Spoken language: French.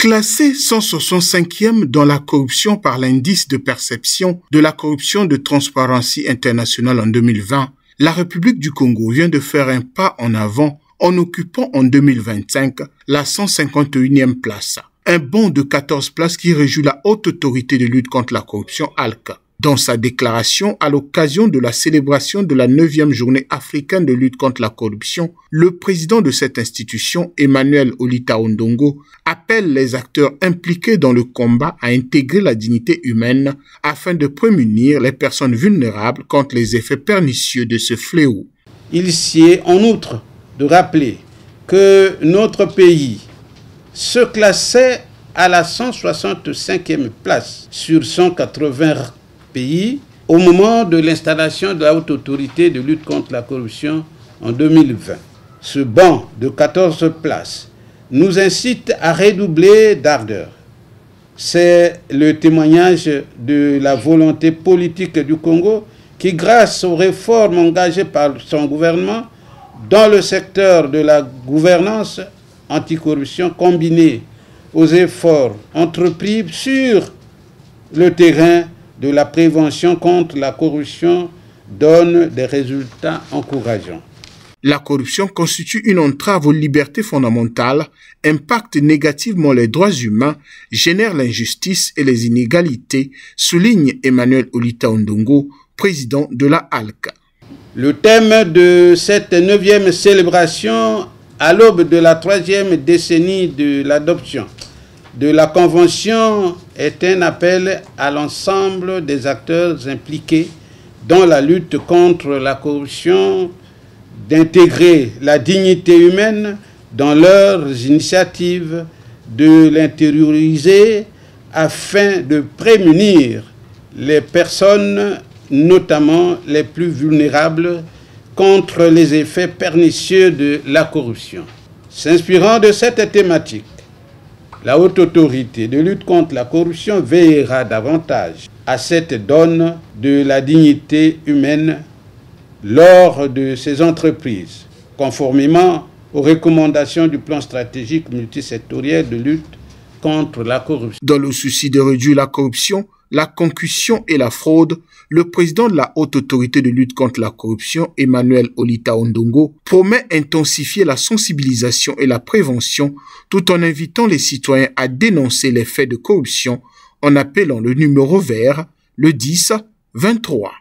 Classé 165e dans la corruption par l'indice de perception de la corruption de Transparency International en 2020, la République du Congo vient de faire un pas en avant en occupant en 2025 la 151e place, un bond de 14 places qui réjouit la haute autorité de lutte contre la corruption ALCA. Dans sa déclaration à l'occasion de la célébration de la 9e journée africaine de lutte contre la corruption, le président de cette institution, Emmanuel Olita Ondongo, appelle les acteurs impliqués dans le combat à intégrer la dignité humaine afin de prémunir les personnes vulnérables contre les effets pernicieux de ce fléau. Il sied en outre de rappeler que notre pays se classait à la 165e place sur 180 pays au moment de l'installation de la haute autorité de lutte contre la corruption en 2020. Ce bond de 14 places nous incite à redoubler d'ardeur. C'est le témoignage de la volonté politique du Congo qui, grâce aux réformes engagées par son gouvernement dans le secteur de la gouvernance anticorruption, combinées aux efforts entrepris sur le terrain de la prévention contre la corruption, donne des résultats encourageants. La corruption constitue une entrave aux libertés fondamentales, impacte négativement les droits humains, génère l'injustice et les inégalités, souligne Emmanuel Olita Ondongo, président de la ALCA. Le thème de cette 9e célébration, à l'aube de la 3e décennie de l'adoption de la Convention, est un appel à l'ensemble des acteurs impliqués dans la lutte contre la corruption d'intégrer la dignité humaine dans leurs initiatives, de l'intérioriser afin de prémunir les personnes, notamment les plus vulnérables, contre les effets pernicieux de la corruption. S'inspirant de cette thématique, la haute autorité de lutte contre la corruption veillera davantage à cette donne de la dignité humaine lors de ces entreprises, conformément aux recommandations du plan stratégique multisectoriel de lutte contre la corruption. Dans le souci de réduire la corruption, la concussion et la fraude, le président de la haute autorité de lutte contre la corruption, Emmanuel Olita Ondongo, promet intensifier la sensibilisation et la prévention tout en invitant les citoyens à dénoncer les faits de corruption en appelant le numéro vert, le 10 23.